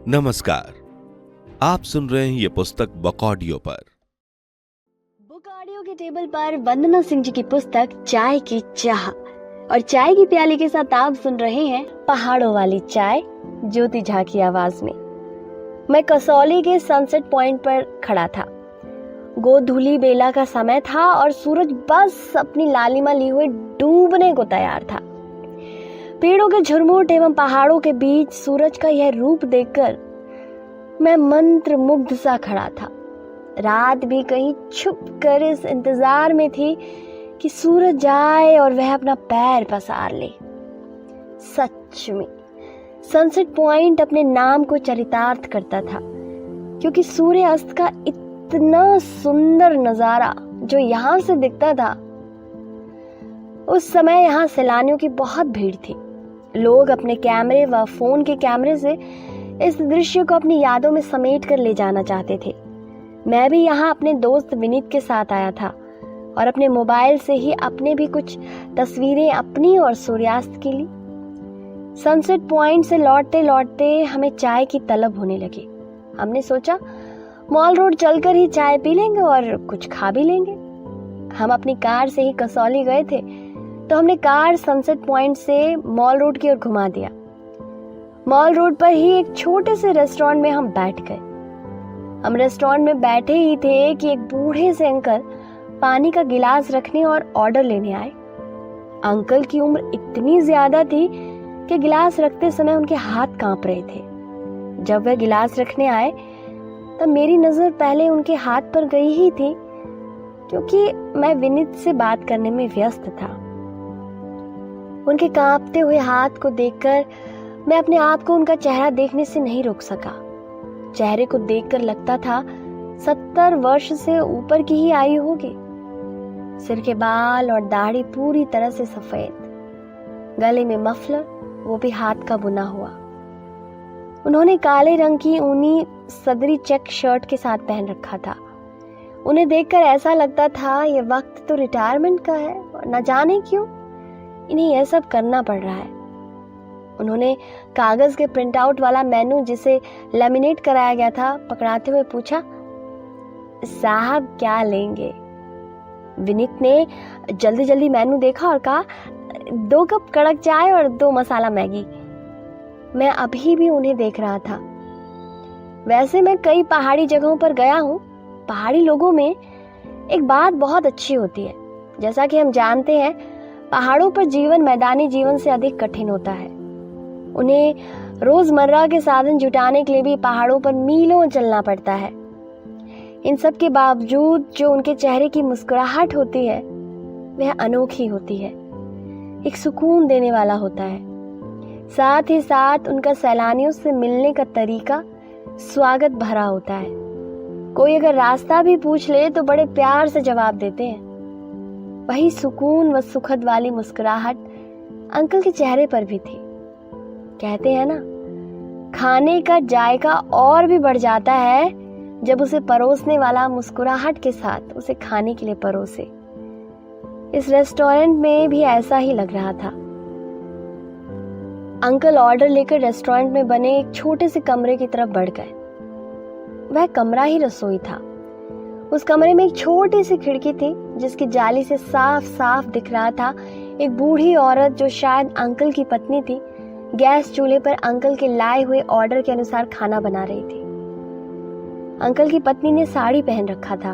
नमस्कार, आप सुन रहे हैं ये पुस्तक बुक ऑडियो पर। बुक ऑडियो के टेबल पर वंदना सिंह जी की पुस्तक चाय की चाह, और चाय की प्याली के साथ आप सुन रहे हैं पहाड़ों वाली चाय, ज्योति झा की आवाज में। मैं कसौली के सनसेट पॉइंट पर खड़ा था। गोधूली बेला का समय था और सूरज बस अपनी लालिमा ली हुए डूबने को तैयार था। पेड़ों के झुरमुट एवं पहाड़ों के बीच सूरज का यह रूप देखकर मैं मंत्र मुग्ध सा खड़ा था। रात भी कहीं छुप कर इस इंतजार में थी कि सूरज जाए और वह अपना पैर पसार ले। सच में सनसेट पॉइंट अपने नाम को चरितार्थ करता था, क्योंकि सूर्य अस्त का इतना सुंदर नजारा जो यहाँ से दिखता था। उस समय यहाँ सैलानियों की बहुत भीड़ थी। लोग अपने कैमरे व फोन के कैमरे से इस दृश्य को अपनी यादों में समेट कर ले जाना चाहते थे। मैं भी यहाँ अपने दोस्त विनीत के साथ आया था और अपने मोबाइल से ही अपने भी कुछ तस्वीरें अपनी और सूर्यास्त की ली। सनसेट पॉइंट से लौटते लौटते हमें चाय की तलब होने लगी। हमने सोचा मॉल रोड चलकर ही चाय पी लेंगे और कुछ खा भी लेंगे। हम अपनी कार से ही कसौली गए थे, तो हमने कार सनसेट पॉइंट से मॉल रोड की ओर घुमा दिया। मॉल रोड पर ही एक छोटे से रेस्टोरेंट में हम बैठ गए। हम रेस्टोरेंट में बैठे ही थे कि एक बूढ़े से अंकल पानी का गिलास रखने और ऑर्डर लेने आए। अंकल की उम्र इतनी ज्यादा थी कि गिलास रखते समय उनके हाथ कांप रहे थे। जब वह गिलास रखने आए तब मेरी नजर पहले उनके हाथ पर गई ही थी, क्योंकि मैं विनीत से बात करने में व्यस्त था। उनके कांपते हुए हाथ को देखकर मैं अपने आप को उनका चेहरा देखने से नहीं रोक सका। चेहरे को देखकर लगता था 70 वर्ष से ऊपर की ही आयु होगी। सिर के बाल और दाढ़ी पूरी तरह से सफेद, गले में मफलर, वो भी हाथ का बुना हुआ। उन्होंने काले रंग की ऊनी सदरी चेक शर्ट के साथ पहन रखा था। उन्हें देखकर ऐसा लगता था ये वक्त तो रिटायरमेंट का है और न जाने क्यों इन्हें यह सब करना पड़ रहा है। उन्होंने कागज के प्रिंट आउट वाला मेनू, जिसे लैमिनेट कराया गया था, पकड़ाते हुए पूछा, साहब क्या लेंगे? विनीत ने जल्दी जल्दी मेनू देखा और कहा, 2 कप कड़क चाय और 2 मसाला मैगी। मैं अभी भी उन्हें देख रहा था। वैसे मैं कई पहाड़ी जगहों पर गया हूँ। पहाड़ी लोगों में एक बात बहुत अच्छी होती है। जैसा कि हम जानते हैं, पहाड़ों पर जीवन मैदानी जीवन से अधिक कठिन होता है। उन्हें रोजमर्रा के साधन जुटाने के लिए भी पहाड़ों पर मीलों चलना पड़ता है। इन सब के बावजूद जो उनके चेहरे की मुस्कुराहट होती है वह अनोखी होती है, एक सुकून देने वाला होता है। साथ ही साथ उनका सैलानियों से मिलने का तरीका स्वागत भरा होता है। कोई अगर रास्ता भी पूछ ले तो बड़े प्यार से जवाब देते हैं। वही सुकून व सुखद वाली मुस्कुराहट अंकल के चेहरे पर भी थी। कहते हैं ना, खाने का जायका और भी बढ़ जाता है जब उसे परोसने वाला मुस्कुराहट के साथ उसे खाने के लिए परोसे। इस रेस्टोरेंट में भी ऐसा ही लग रहा था। अंकल ऑर्डर लेकर रेस्टोरेंट में बने एक छोटे से कमरे की तरफ बढ़ गए। वह कमरा ही रसोई था। उस कमरे में एक छोटी सी खिड़की थी, जिसकी जाली से साफ साफ दिख रहा था एक बूढ़ी औरत, जो शायद अंकल की पत्नी थी, गैस चूल्हे पर अंकल के लाए हुए ऑर्डर के अनुसार खाना बना रही थी। अंकल की पत्नी ने साड़ी पहन रखा था,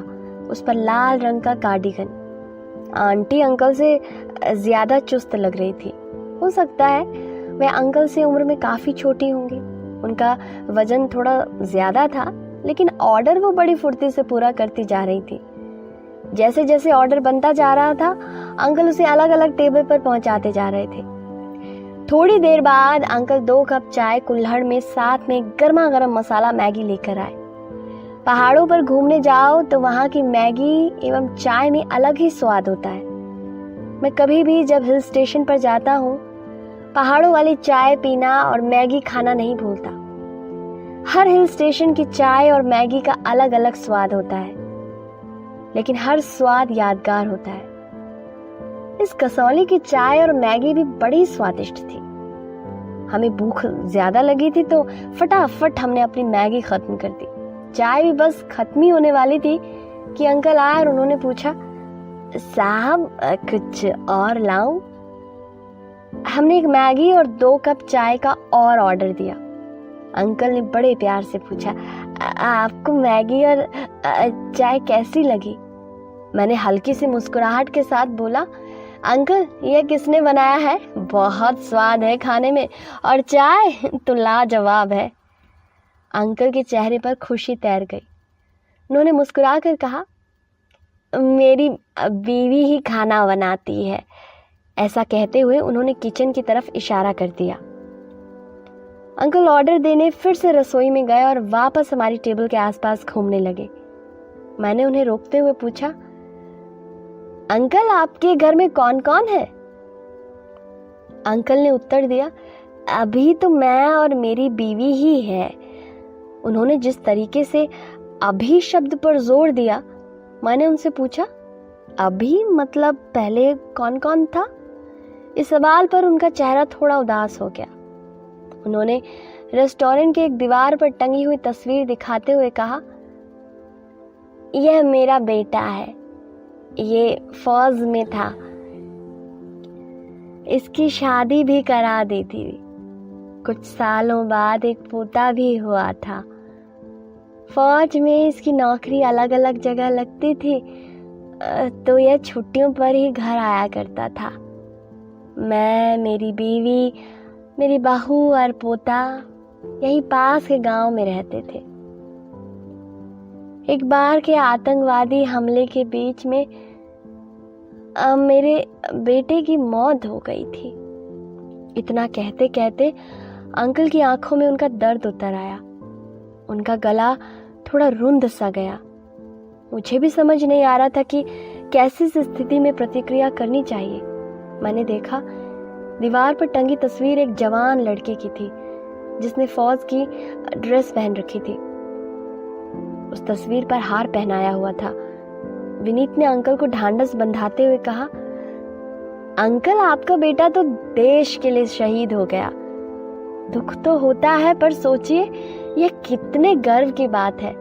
उस पर लाल रंग का कार्डिगन। आंटी अंकल से ज्यादा चुस्त लग रही थी। हो सकता है वह अंकल से उम्र में काफी छोटी होंगी। उनका वजन थोड़ा ज्यादा था, लेकिन ऑर्डर वो बड़ी फुर्ती से पूरा करती जा रही थी। जैसे जैसे ऑर्डर बनता जा रहा था, अंकल उसे अलग अलग टेबल पर पहुंचाते जा रहे थे। थोड़ी देर बाद अंकल 2 कप चाय कुल्हड़ में साथ में गर्मा गर्म मसाला मैगी लेकर आए। पहाड़ों पर घूमने जाओ तो वहां की मैगी एवं चाय में अलग ही स्वाद होता है। मैं कभी भी जब हिल स्टेशन पर जाता हूँ, पहाड़ों वाली चाय पीना और मैगी खाना नहीं भूलता। हर हिल स्टेशन की चाय और मैगी का अलग अलग स्वाद होता है, लेकिन हर स्वाद यादगार होता है। इस कसौली की चाय और मैगी भी बड़ी स्वादिष्ट थी। हमें भूख ज्यादा लगी थी तो फटाफट हमने अपनी मैगी खत्म कर दी। चाय भी बस खत्म ही होने वाली थी कि अंकल आए और उन्होंने पूछा, साहब कुछ और लाऊं? हमने एक मैगी और 2 कप चाय का और ऑर्डर दिया। अंकल ने बड़े प्यार से पूछा, आपको मैगी और चाय कैसी लगी? मैंने हल्की सी मुस्कुराहट के साथ बोला, अंकल ये किसने बनाया है? बहुत स्वाद है खाने में, और चाय तो लाजवाब है। अंकल के चेहरे पर खुशी तैर गई। उन्होंने मुस्कुरा कर कहा, मेरी बीवी ही खाना बनाती है। ऐसा कहते हुए उन्होंने किचन की तरफ इशारा कर दिया। अंकल ऑर्डर देने फिर से रसोई में गए और वापस हमारी टेबल के आसपास घूमने लगे। मैंने उन्हें रोकते हुए पूछा, अंकल आपके घर में कौन कौन है? अंकल ने उत्तर दिया, अभी तो मैं और मेरी बीवी ही है। उन्होंने जिस तरीके से अभी शब्द पर जोर दिया, मैंने उनसे पूछा, अभी मतलब पहले कौन कौन था? इस सवाल पर उनका चेहरा थोड़ा उदास हो गया। उन्होंने रेस्टोरेंट के एक दीवार पर टंगी हुई तस्वीर दिखाते हुए कहा, यह मेरा बेटा है, ये फौज में था, इसकी शादी भी करा दी थी, कुछ सालों बाद एक पोता भी हुआ था। फौज में इसकी नौकरी अलग अलग जगह लगती थी तो यह छुट्टियों पर ही घर आया करता था। मैं, मेरी बीवी, मेरी बहू और पोता यहीं पास के गांव में रहते थे। एक बार के आतंकवादी हमले के बीच में मेरे बेटे की मौत हो गई थी। इतना कहते कहते अंकल की आंखों में उनका दर्द उतर आया। उनका गला थोड़ा रुंध सा गया। मुझे भी समझ नहीं आ रहा था कि कैसी इस स्थिति में प्रतिक्रिया करनी चाहिए। मैंने देखा दीवार पर टंगी तस्वीर एक जवान लड़के की थी जिसने फौज की ड्रेस पहन रखी थी। उस तस्वीर पर हार पहनाया हुआ था। विनीत ने अंकल को ढांढस बंधाते हुए कहा, अंकल आपका बेटा तो देश के लिए शहीद हो गया। दुख तो होता है पर सोचिए यह कितने गर्व की बात है।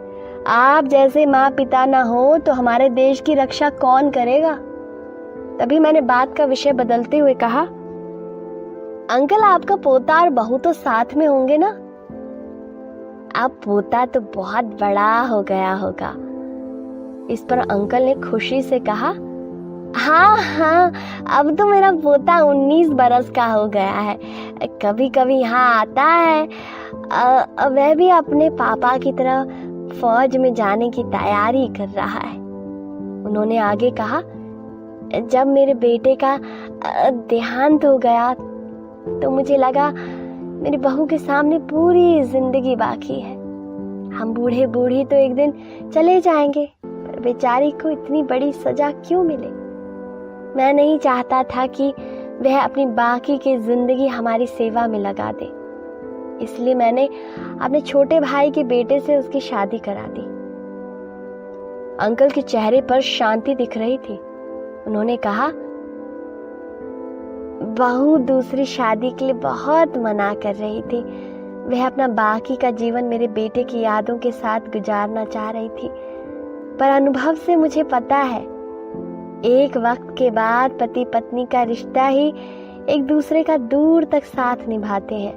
आप जैसे माँ पिता ना हो तो हमारे देश की रक्षा कौन करेगा? तभी मैंने बात का विषय बदलते हुए कहा, अंकल आपका पोता और बहू तो साथ में होंगे ना? अब पोता तो बहुत बड़ा हो गया होगा। इस पर अंकल ने खुशी से कहा, हाँ, अब तो मेरा पोता 19 बरस का हो गया है। कभी कभी यहाँ आता है। वह भी अपने पापा की तरह फौज में जाने की तैयारी कर रहा है। उन्होंने आगे कहा, जब मेरे बेटे का देहांत हो गया तो मुझे लगा मेरी बहू के सामने पूरी जिंदगी बाकी है। हम बूढ़े बूढ़ी तो एक दिन चले जाएंगे, पर बेचारी को इतनी बड़ी सजा क्यों मिले? मैं नहीं चाहता था कि वह अपनी बाकी की जिंदगी हमारी सेवा में लगा दे, इसलिए मैंने अपने छोटे भाई के बेटे से उसकी शादी करा दी। अंकल के चेहरे पर शांति दिख रही थी। उन्होंने कहा, बहू दूसरी शादी के लिए बहुत मना कर रही थी। वह अपना बाकी का जीवन मेरे बेटे की यादों के साथ गुजारना चाह रही थी, पर अनुभव से मुझे पता है एक वक्त के बाद पति पत्नी का रिश्ता ही एक दूसरे का दूर तक साथ निभाते हैं।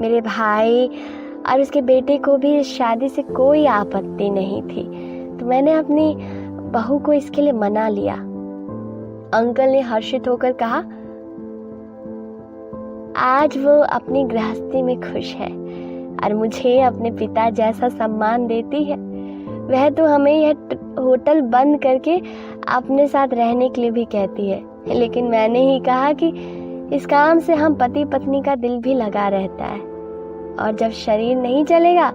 मेरे भाई और उसके बेटे को भी इस शादी से कोई आपत्ति नहीं थी, तो मैंने अपनी बहू को इसके लिए मना लिया। अंकल ने हर्षित होकर कहा, आज वो अपनी गृहस्थी में खुश है और मुझे अपने पिता जैसा सम्मान देती है। वह तो हमें यह होटल बंद करके अपने साथ रहने के लिए भी कहती है, लेकिन मैंने ही कहा कि इस काम से हम पति पत्नी का दिल भी लगा रहता है, और जब शरीर नहीं चलेगा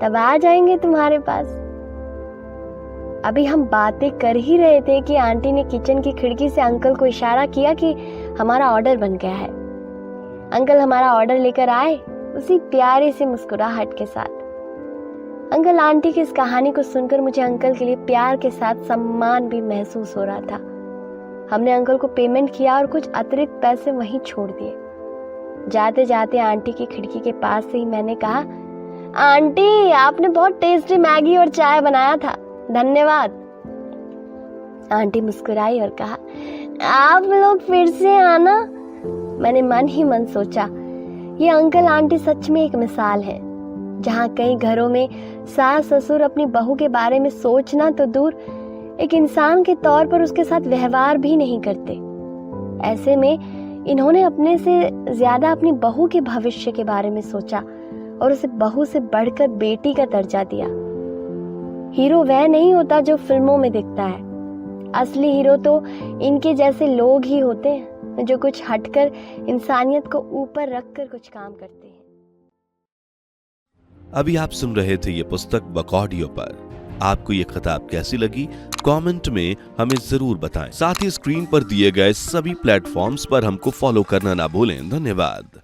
तब आ जाएंगे तुम्हारे पास। अभी हम बातें कर ही रहे थे कि आंटी ने किचन की खिड़की से अंकल को इशारा किया कि हमारा ऑर्डर बन गया है। अंकल हमारा ऑर्डर लेकर आए उसी प्यारे से मुस्कुराहट के साथ। अंकल आंटी की इस कहानी को सुनकर मुझे अंकल के लिए प्यार के साथ सम्मान भी महसूस हो रहा था। हमने अंकल को पेमेंट किया और कुछ अतिरिक्त पैसे वहीं छोड़ दिए। जाते जाते आंटी की खिड़की के पास से ही मैंने कहा, आंटी आपने बहुत टेस्टी मैगी और चाय बनाया था, धन्यवाद। आंटी मुस्कुराई और कहा, आप लोग फिर से आना। मैंने मन ही मन सोचा, ये अंकल आंटी सच में एक मिसाल है, जहाँ कई घरों में सास ससुर अपनी बहू के बारे में सोचना तो दूर, एक इंसान के तौर पर उसके साथ व्यवहार भी नहीं करते। ऐसे में इन्होंने अपने से ज्यादा अपनी बहू के भविष्य के बारे में सोचा और उसे बहू से बढ़कर बेटी का दर्जा दिया। हीरो वह नहीं होता जो फिल्मों में दिखता है, असली हीरो तो इनके जैसे लोग ही होते हैं, जो कुछ हटकर इंसानियत को ऊपर रखकर कुछ काम करते हैं। अभी आप सुन रहे थे ये पुस्तक बुक ऑडियो पर। आपको ये किताब कैसी लगी कमेंट में हमें जरूर बताएं। साथ ही स्क्रीन पर दिए गए सभी प्लेटफॉर्म्स पर हमको फॉलो करना ना भूलें। धन्यवाद।